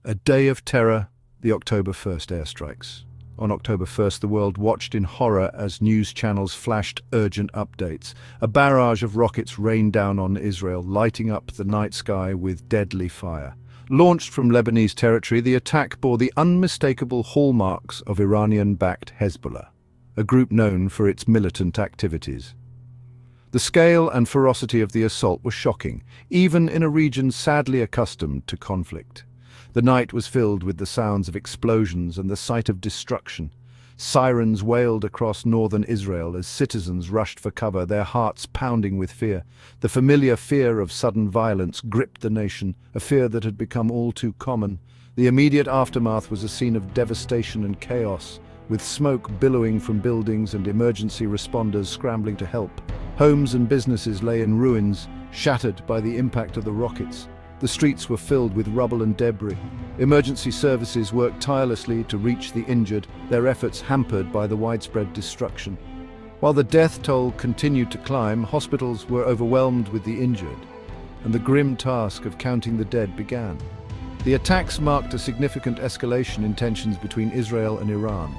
A day of terror, the October 1st airstrikes. On October 1st, the world watched in horror as news channels flashed urgent updates. A barrage of rockets rained down on Israel, lighting up the night sky with deadly fire. Launched from Lebanese territory, the attack bore the unmistakable hallmarks of Iranian-backed Hezbollah, a group known for its militant activities. The scale and ferocity of the assault were shocking, even in a region sadly accustomed to conflict. The night was filled with the sounds of explosions and the sight of destruction. Sirens wailed across northern Israel as citizens rushed for cover, their hearts pounding with fear. The familiar fear of sudden violence gripped the nation, a fear that had become all too common. The immediate aftermath was a scene of devastation and chaos, with smoke billowing from buildings and emergency responders scrambling to help. Homes and businesses lay in ruins, shattered by the impact of the rockets. The streets were filled with rubble and debris. Emergency services worked tirelessly to reach the injured, their efforts hampered by the widespread destruction. While the death toll continued to climb, hospitals were overwhelmed with the injured, and the grim task of counting the dead began. The attacks marked a significant escalation in tensions between Israel and Iran,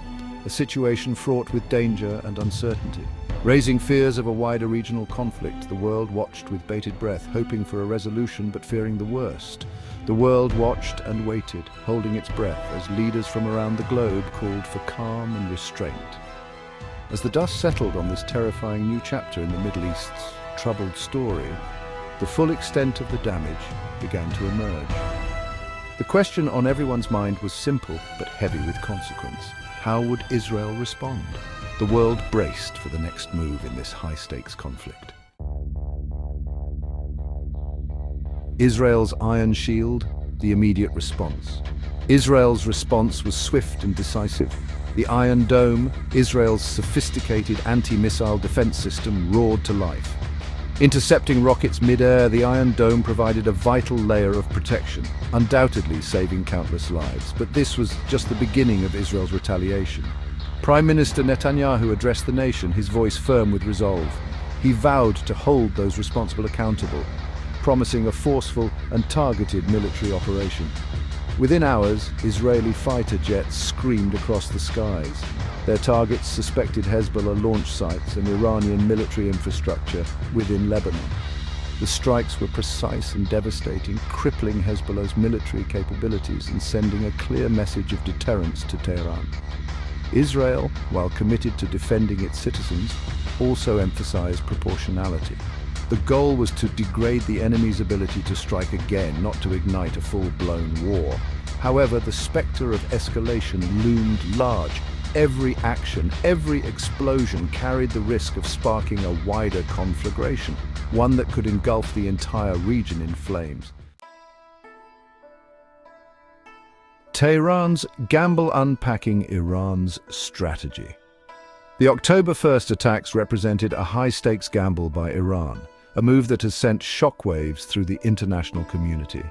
a situation fraught with danger and uncertainty. Raising fears of a wider regional conflict, the world watched with bated breath, hoping for a resolution but fearing the worst. The world watched and waited, holding its breath as leaders from around the globe called for calm and restraint. As the dust settled on this terrifying new chapter in the Middle East's troubled story, the full extent of the damage began to emerge. The question on everyone's mind was simple but heavy with consequence. How would Israel respond? The world braced for the next move in this high-stakes conflict. Israel's iron shield, the immediate response. Israel's response was swift and decisive. The Iron Dome, Israel's sophisticated anti-missile defense system, roared to life. Intercepting rockets mid-air, the Iron Dome provided a vital layer of protection, undoubtedly saving countless lives. But this was just the beginning of Israel's retaliation. Prime Minister Netanyahu addressed the nation, his voice firm with resolve. He vowed to hold those responsible accountable, promising a forceful and targeted military operation. Within hours, Israeli fighter jets screamed across the skies. Their targets suspected Hezbollah launch sites and Iranian military infrastructure within Lebanon. The strikes were precise and devastating, crippling Hezbollah's military capabilities and sending a clear message of deterrence to Tehran. Israel, while committed to defending its citizens, also emphasized proportionality. The goal was to degrade the enemy's ability to strike again, not to ignite a full-blown war. However, the specter of escalation loomed large. Every action, every explosion carried the risk of sparking a wider conflagration, one that could engulf the entire region in flames. Tehran's gamble unpacking Iran's strategy. The October 1st attacks represented a high-stakes gamble by Iran, a move that has sent shockwaves through the international community.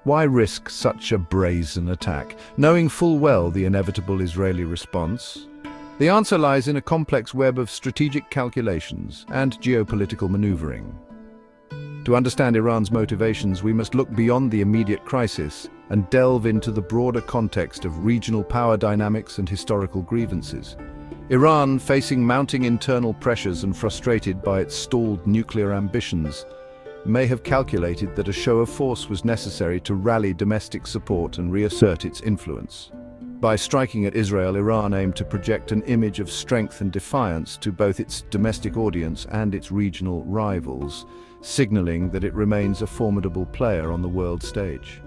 Why risk such a brazen attack, knowing full well the inevitable Israeli response? The answer lies in a complex web of strategic calculations and geopolitical maneuvering. To understand Iran's motivations, we must look beyond the immediate crisis and delve into the broader context of regional power dynamics and historical grievances. Iran, facing mounting internal pressures and frustrated by its stalled nuclear ambitions, may have calculated that a show of force was necessary to rally domestic support and reassert its influence. By striking at Israel, Iran aimed to project an image of strength and defiance to both its domestic audience and its regional rivals, signaling that it remains a formidable player on the world stage.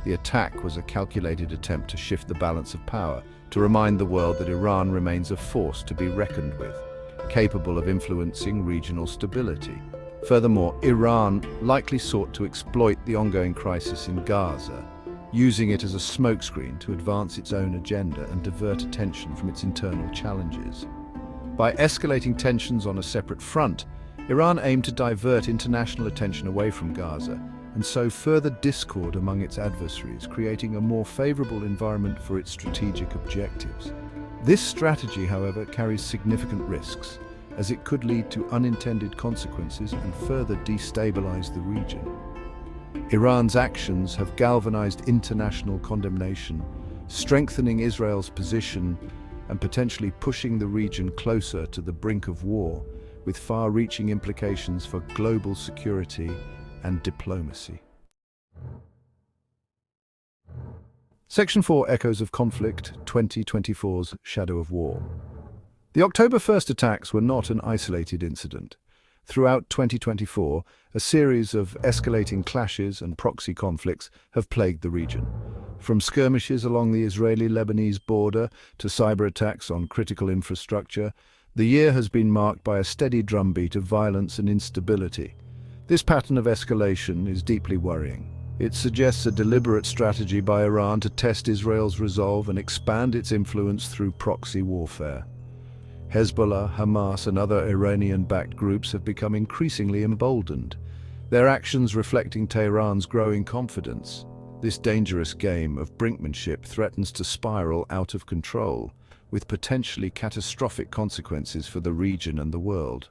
The attack was a calculated attempt to shift the balance of power, to remind the world that Iran remains a force to be reckoned with, capable of influencing regional stability. Furthermore, Iran likely sought to exploit the ongoing crisis in Gaza, using it as a smokescreen to advance its own agenda and divert attention from its internal challenges. By escalating tensions on a separate front, Iran aimed to divert international attention away from Gaza and sow further discord among its adversaries, creating a more favorable environment for its strategic objectives. This strategy, however, carries significant risks, as it could lead to unintended consequences and further destabilize the region. Iran's actions have galvanized international condemnation, strengthening Israel's position and potentially pushing the region closer to the brink of war, with far-reaching implications for global security and diplomacy. Section 4 Echoes of Conflict, 2024's Shadow of War. The October 1st attacks were not an isolated incident. Throughout 2024, a series of escalating clashes and proxy conflicts have plagued the region. From skirmishes along the Israeli-Lebanese border to cyber attacks on critical infrastructure, the year has been marked by a steady drumbeat of violence and instability. This pattern of escalation is deeply worrying. It suggests a deliberate strategy by Iran to test Israel's resolve and expand its influence through proxy warfare. Hezbollah, Hamas, and other Iranian-backed groups have become increasingly emboldened, their actions reflecting Tehran's growing confidence. This dangerous game of brinkmanship threatens to spiral out of control, with potentially catastrophic consequences for the region and the world.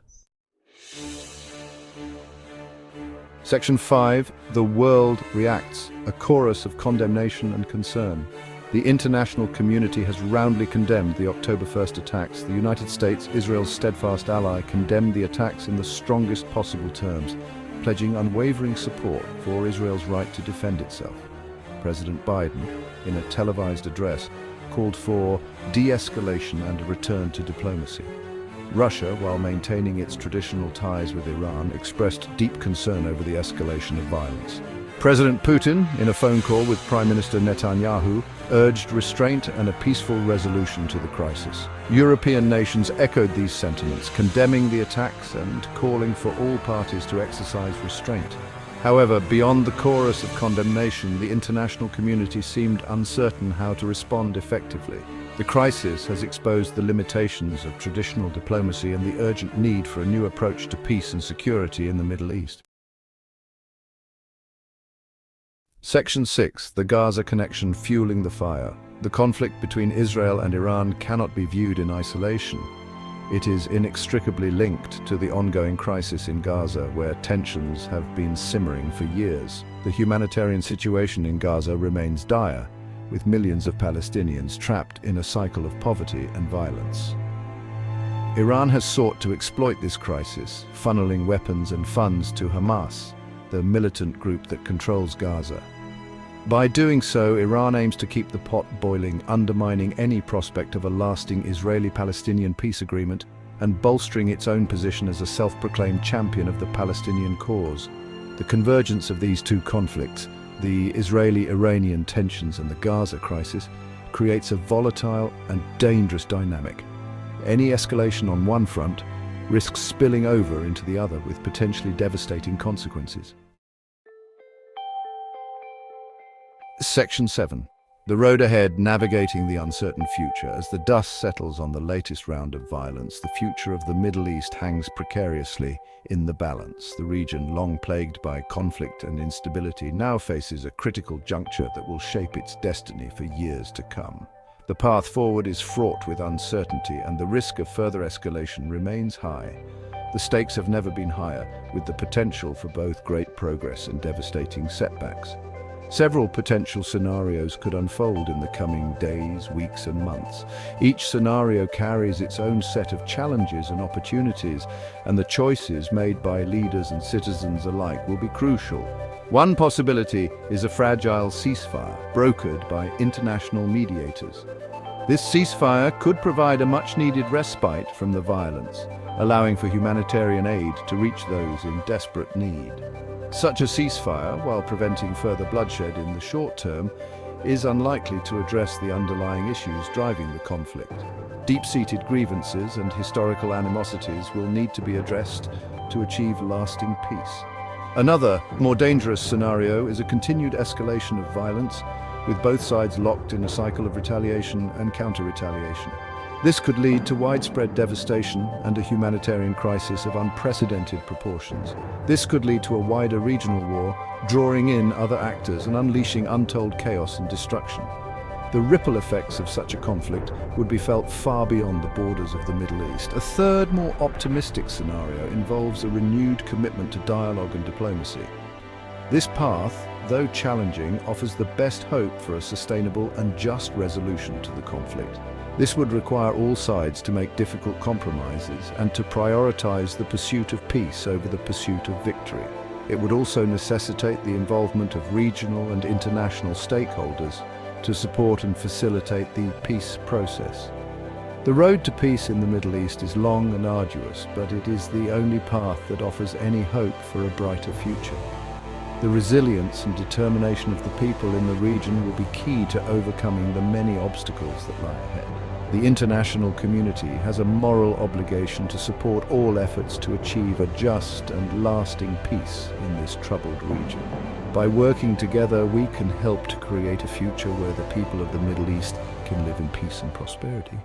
Section 5. The world reacts, a chorus of condemnation and concern. The international community has roundly condemned the October 1st attacks. The United States, Israel's steadfast ally, condemned the attacks in the strongest possible terms, pledging unwavering support for Israel's right to defend itself. President Biden, in a televised address, called for de-escalation and a return to diplomacy. Russia, while maintaining its traditional ties with Iran, expressed deep concern over the escalation of violence. President Putin, in a phone call with Prime Minister Netanyahu, urged restraint and a peaceful resolution to the crisis. European nations echoed these sentiments, condemning the attacks and calling for all parties to exercise restraint. However, beyond the chorus of condemnation, the international community seemed uncertain how to respond effectively. The crisis has exposed the limitations of traditional diplomacy and the urgent need for a new approach to peace and security in the Middle East. Section 6. The Gaza connection fueling the fire. The conflict between Israel and Iran cannot be viewed in isolation. It is inextricably linked to the ongoing crisis in Gaza, where tensions have been simmering for years. The humanitarian situation in Gaza remains dire, with millions of Palestinians trapped in a cycle of poverty and violence. Iran has sought to exploit this crisis, funneling weapons and funds to Hamas, the militant group that controls Gaza. By doing so, Iran aims to keep the pot boiling, undermining any prospect of a lasting Israeli-Palestinian peace agreement and bolstering its own position as a self-proclaimed champion of the Palestinian cause. The convergence of these two conflicts, the Israeli-Iranian tensions and the Gaza crisis, creates a volatile and dangerous dynamic. Any escalation on one front risks spilling over into the other with potentially devastating consequences. Section 7. The road ahead, navigating the uncertain future. As the dust settles on the latest round of violence, the future of the Middle East hangs precariously in the balance. The region, long plagued by conflict and instability, now faces a critical juncture that will shape its destiny for years to come. The path forward is fraught with uncertainty, and the risk of further escalation remains high. The stakes have never been higher, with the potential for both great progress and devastating setbacks. Several potential scenarios could unfold in the coming days, weeks, and months. Each scenario carries its own set of challenges and opportunities, and the choices made by leaders and citizens alike will be crucial. One possibility is a fragile ceasefire, brokered by international mediators. This ceasefire could provide a much-needed respite from the violence, allowing for humanitarian aid to reach those in desperate need. Such a ceasefire, while preventing further bloodshed in the short term, is unlikely to address the underlying issues driving the conflict. Deep-seated grievances and historical animosities will need to be addressed to achieve lasting peace. Another, more dangerous scenario is a continued escalation of violence, with both sides locked in a cycle of retaliation and counter-retaliation. This could lead to widespread devastation and a humanitarian crisis of unprecedented proportions. This could lead to a wider regional war, drawing in other actors and unleashing untold chaos and destruction. The ripple effects of such a conflict would be felt far beyond the borders of the Middle East. A third, more optimistic scenario involves a renewed commitment to dialogue and diplomacy. This path, though challenging, offers the best hope for a sustainable and just resolution to the conflict. This would require all sides to make difficult compromises and to prioritize the pursuit of peace over the pursuit of victory. It would also necessitate the involvement of regional and international stakeholders to support and facilitate the peace process. The road to peace in the Middle East is long and arduous, but it is the only path that offers any hope for a brighter future. The resilience and determination of the people in the region will be key to overcoming the many obstacles that lie ahead. The international community has a moral obligation to support all efforts to achieve a just and lasting peace in this troubled region. By working together, we can help to create a future where the people of the Middle East can live in peace and prosperity.